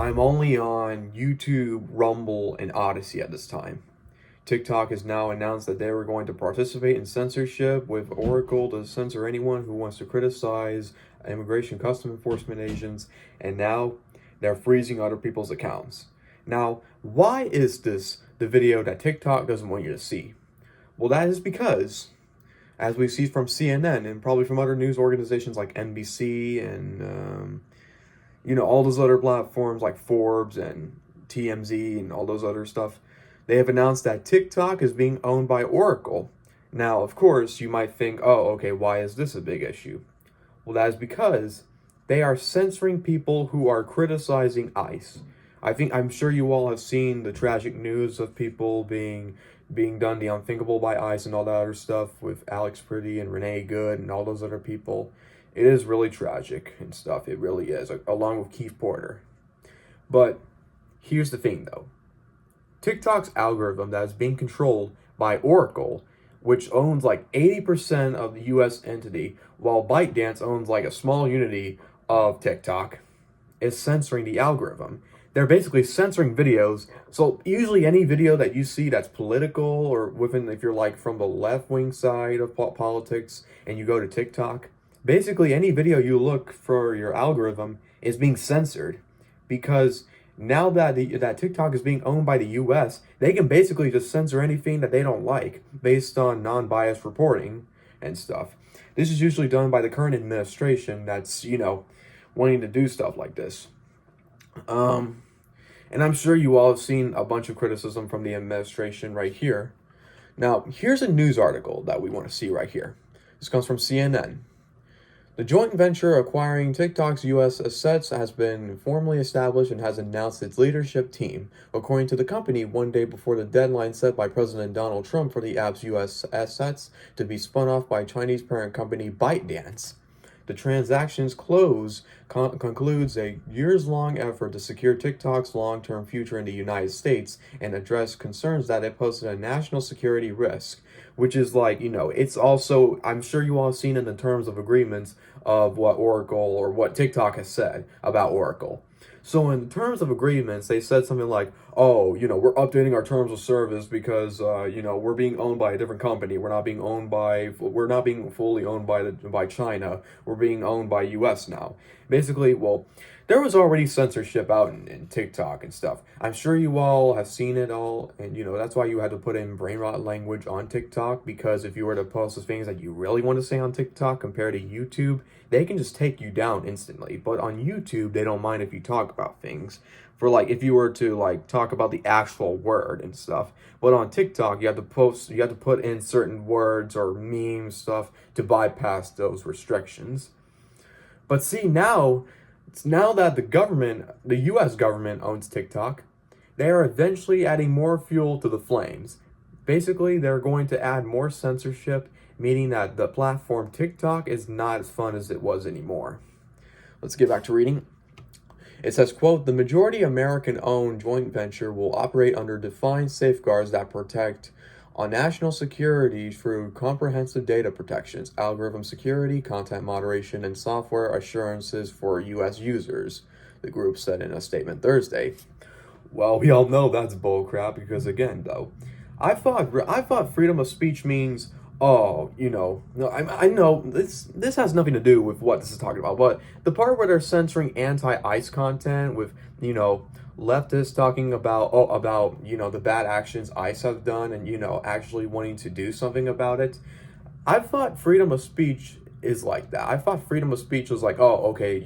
I'm only on YouTube, Rumble, and Odyssey at this time. TikTok has now announced that they were going to participate in censorship with Oracle to censor anyone who wants to criticize immigration custom enforcement agents, and now they're freezing other people's accounts. Now, why is this the video that TikTok doesn't want you to see? Well, that is because, as we see from CNN and probably from other news organizations like NBC and all those other platforms like Forbes and TMZ and all those other stuff, they have announced that TikTok is being owned by Oracle. Now, of course, you might think, oh, okay, why is this a big issue? Well, that is because they are censoring people who are criticizing ICE. I'm sure you all have seen the tragic news of people being done the unthinkable by ICE and all that other stuff with Alex Pretty and Renee Good and all those other people. It is really tragic and stuff. It really is, along with Keith Porter. But here's the thing, though. TikTok's algorithm that is being controlled by Oracle, which owns like 80% of the US entity, while ByteDance owns like a small unity of TikTok, is censoring the algorithm. They're basically censoring videos. So usually any video that you see that's political or if you're like from the left-wing side of politics and you go to TikTok, basically any video you look for your algorithm is being censored, because now that that TikTok is being owned by the US, they can basically just censor anything that they don't like based on non-biased reporting and stuff. This is usually done by the current administration that's, wanting to do stuff like this. And I'm sure you all have seen a bunch of criticism from the administration right here. Now, here's a news article that we want to see right here. This comes from CNN. The joint venture acquiring TikTok's U.S. assets has been formally established and has announced its leadership team, according to the company, one day before the deadline set by President Donald Trump for the app's U.S. assets to be spun off by Chinese parent company ByteDance. The transaction's close concludes a years-long effort to secure TikTok's long-term future in the United States and address concerns that it poses a national security risk, which is like, it's also, I'm sure you all have seen in the terms of agreements of what Oracle or what TikTok has said about Oracle. So in terms of agreements, they said something like, oh, we're updating our terms of service because, we're being owned by a different company. We're not being fully owned by China. We're being owned by US now. Basically, well, there was already censorship out in TikTok and stuff. I'm sure you all have seen it all, and that's why you had to put in brain rot language on TikTok, because if you were to post the things that you really want to say on TikTok compared to YouTube, they can just take you down instantly. But on YouTube, they don't mind if you talk about things. For like, if you were to like talk about the actual word and stuff. But on TikTok, you have to put in certain words or meme stuff to bypass those restrictions. But see, now that the US government owns TikTok, they are eventually adding more fuel to the flames. Basically, they're going to add more censorship, meaning that the platform TikTok is not as fun as it was anymore. Let's get back to reading. It says, quote, the majority American-owned joint venture will operate under defined safeguards that protect on national security through comprehensive data protections, algorithm security, content moderation, and software assurances for U.S. users, the group said in a statement Thursday. Well, we all know that's bullcrap because, again, though, I thought freedom of speech means, oh, no, I know this has nothing to do with what this is talking about, but the part where they're censoring anti-ICE content with, leftists talking about the bad actions ICE have done and actually wanting to do something about it. I thought freedom of speech is like that. I thought freedom of speech was like, oh, okay,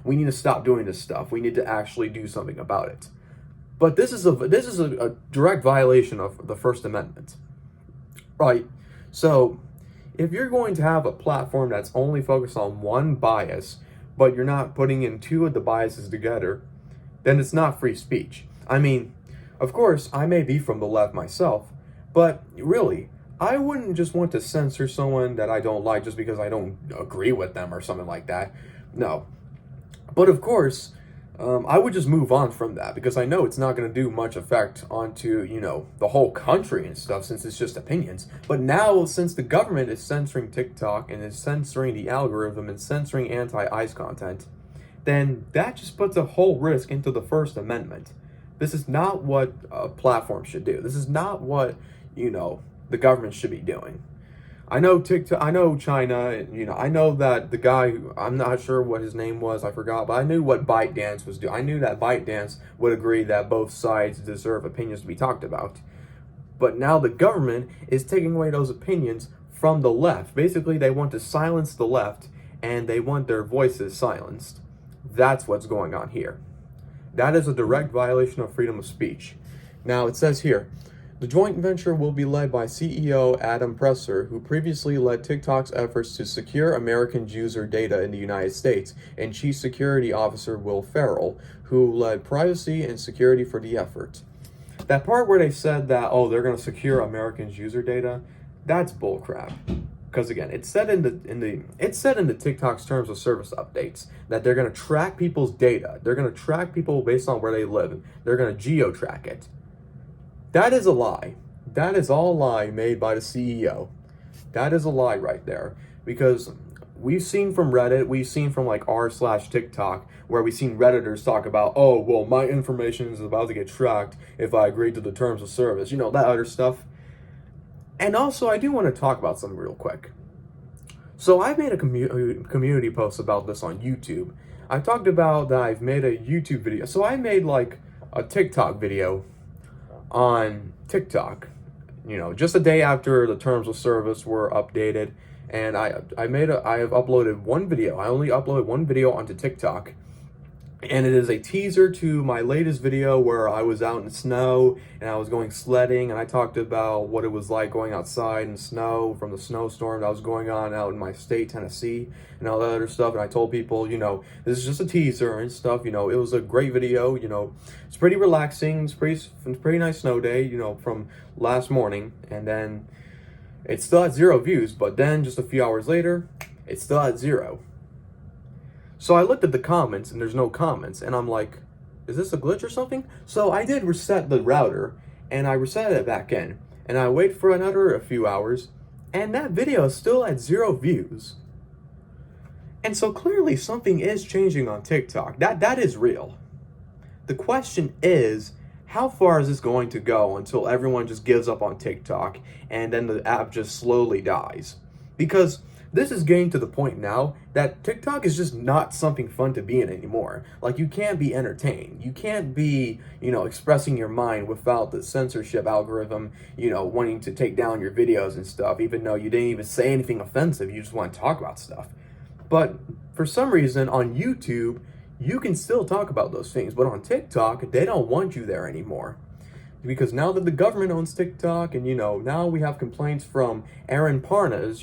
we need to stop doing this stuff. We need to actually do something about it. But this is a direct violation of the First Amendment, right? So if you're going to have a platform that's only focused on one bias, but you're not putting in two of the biases together, then it's not free speech. I mean, of course, I may be from the left myself, but really, I wouldn't just want to censor someone that I don't like just because I don't agree with them or something like that. No. But of course, I would just move on from that because I know it's not going to do much effect onto, the whole country and stuff since it's just opinions. But now, since the government is censoring TikTok and is censoring the algorithm and censoring anti-ICE content, then that just puts a whole risk into the First Amendment. This is not what a platform should do. This is not what, the government should be doing. I know TikTok, I know China, I know that the guy, I'm not sure what his name was, I forgot, but I knew what ByteDance was doing. I knew that ByteDance would agree that both sides deserve opinions to be talked about. But now the government is taking away those opinions from the left. Basically, they want to silence the left, and they want their voices silenced. That's what's going on here. That is a direct violation of freedom of speech. Now, it says here, the joint venture will be led by CEO Adam Presser, who previously led TikTok's efforts to secure American user data in the United States, and Chief Security Officer Will Ferrell, who led privacy and security for the effort. That part where they said that, they're going to secure Americans' user data, that's bullcrap. Because again, it's said in the TikTok's terms of service updates that they're going to track people's data. They're going to track people based on where they live. They're going to geo-track it. That is a lie. That is all a lie made by the CEO. That is a lie right there. Because we've seen from Reddit, we've seen from like r/TikTok, where we've seen Redditors talk about, my information is about to get tracked if I agree to the terms of service. That other stuff. And also, I do want to talk about something real quick. So I made a community post about this on YouTube. I talked about that I've made a YouTube video. So I made like a TikTok video on TikTok, just a day after the terms of service were updated, and I have uploaded one video. I only uploaded one video onto TikTok, and it is a teaser to my latest video where I was out in the snow and I was going sledding, and I talked about what it was like going outside in snow from the snowstorm that was going on out in my state, Tennessee, and all that other stuff. And I told people, this is just a teaser and stuff. It was a great video. It's pretty relaxing. It's pretty nice snow day, from last morning. And then it's still at 0 views, but then just a few hours later, it's still at 0. So I looked at the comments, and there's no comments, and I'm like, is this a glitch or something? So I did reset the router, and I reset it back in, and I wait for a few hours, and that video is still at 0 views. And so clearly something is changing on TikTok. That is real. The question is, how far is this going to go until everyone just gives up on TikTok, and then the app just slowly dies? Because this is getting to the point now that TikTok is just not something fun to be in anymore. Like, you can't be entertained. You can't be, expressing your mind without the censorship algorithm, wanting to take down your videos and stuff, even though you didn't even say anything offensive. You just want to talk about stuff. But for some reason on YouTube, you can still talk about those things. But on TikTok, they don't want you there anymore. Because now that the government owns TikTok, and, now we have complaints from Aaron Parnas,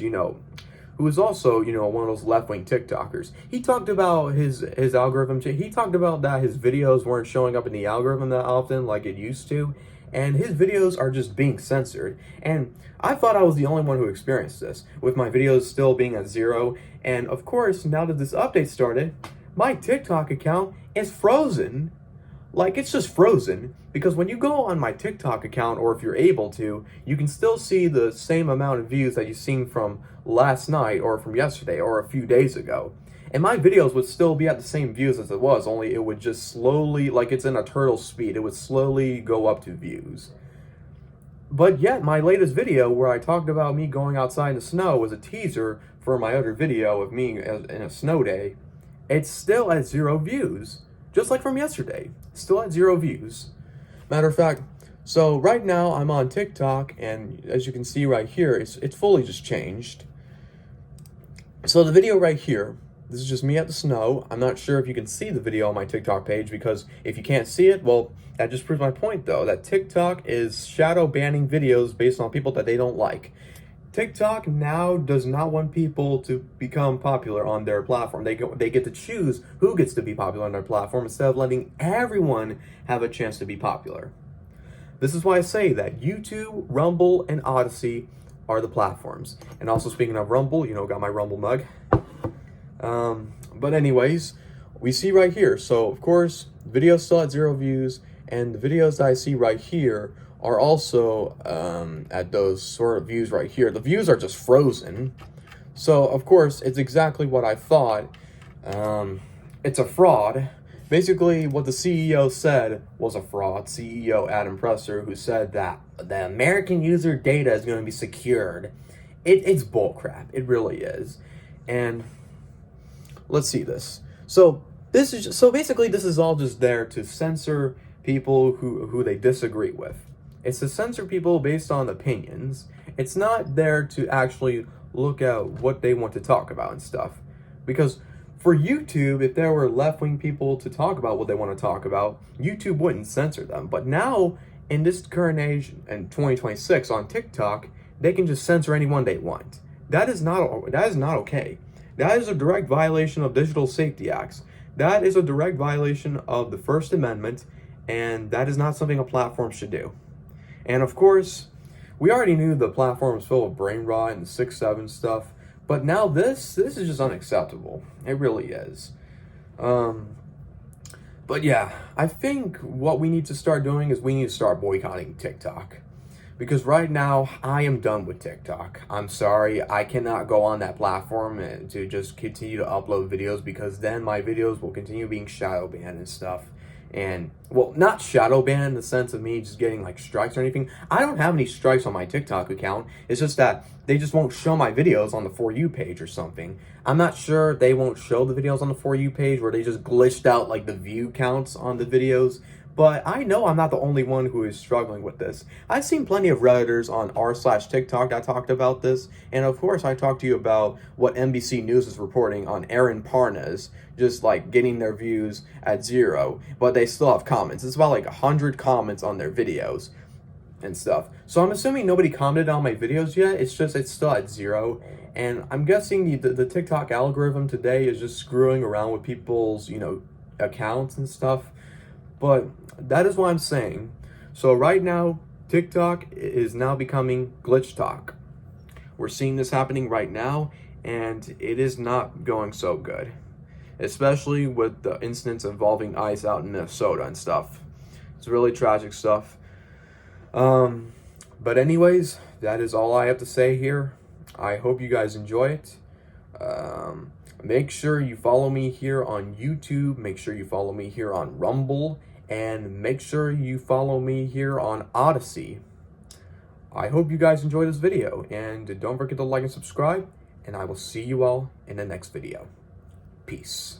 who is also, one of those left-wing TikTokers. He talked about his algorithm. He talked about that his videos weren't showing up in the algorithm that often like it used to. And his videos are just being censored. And I thought I was the only one who experienced this, with my videos still being at 0. And of course, now that this update started, my TikTok account is frozen. Like, it's just frozen. Because when you go on my TikTok account, or if you're able to, you can still see the same amount of views that you've seen from last night, or from yesterday, or a few days ago. And my videos would still be at the same views as it was, only it would just slowly, like it's in a turtle speed, it would slowly go up to views. But yet, my latest video where I talked about me going outside in the snow was a teaser for my other video of me in a snow day. It's still at 0 views. Just like from yesterday. Still at 0 views. Matter of fact, so right now I'm on TikTok, and as you can see right here, it's fully just changed. So the video right here, this is just me at the snow. I'm not sure if you can see the video on my TikTok page, because if you can't see it, well, that just proves my point, though, that TikTok is shadow banning videos based on people that they don't like. TikTok now does not want people to become popular on their platform. They get to choose who gets to be popular on their platform instead of letting everyone have a chance to be popular. This is why I say that YouTube, Rumble, and Odyssey are the platforms. And also, speaking of Rumble, got my Rumble mug. But anyways, we see right here. So, of course, video's still at 0 views, and the videos that I see right here are also at those sort of views right here. The views are just frozen. So, of course, it's exactly what I thought. it's a fraud. Basically, what the CEO said was a fraud. CEO Adam Presser, who said that the American user data is going to be secured. It's bullcrap. It really is. And let's see this. So basically this is all just there to censor people who they disagree with. It's to censor people based on opinions. It's not there to actually look at what they want to talk about and stuff. Because for YouTube, if there were left-wing people to talk about what they want to talk about, YouTube wouldn't censor them. But now, in this current age, in 2026, on TikTok, they can just censor anyone they want. That is not okay. That is a direct violation of Digital Safety Acts. That is a direct violation of the First Amendment, and that is not something a platform should do. And of course, we already knew the platform was full of brain rot and 6-7 stuff, but now this is just unacceptable. It really is. But yeah, I think what we need to start doing is we need to start boycotting TikTok. Because right now, I am done with TikTok. I'm sorry, I cannot go on that platform to just continue to upload videos, because then my videos will continue being shadow banned and stuff. And, well, not shadow banned in the sense of me just getting, like, strikes or anything. I don't have any strikes on my TikTok account. It's just that they just won't show my videos on the For You page or something. I'm not sure they won't show the videos on the For You page where they just glitched out, like, the view counts on the videos. But I know I'm not the only one who is struggling with this. I've seen plenty of Redditors on r/TikTok that talked about this. And of course, I talked to you about what NBC News is reporting on Aaron Parnas, just like getting their views at 0. But they still have comments. It's about like 100 comments on their videos and stuff. So I'm assuming nobody commented on my videos yet. It's still at 0. And I'm guessing the TikTok algorithm today is just screwing around with people's, accounts and stuff. But that is what I'm saying. So right now, TikTok is now becoming glitch talk. We're seeing this happening right now, and it is not going so good. Especially with the incidents involving ICE out in Minnesota and stuff. It's really tragic stuff. But anyways, that is all I have to say here. I hope you guys enjoy it. Make sure you follow me here on YouTube. Make sure you follow me here on Rumble. And make sure you follow me here on Odyssey. I hope you guys enjoyed this video. And don't forget to like and subscribe. And I will see you all in the next video. Peace.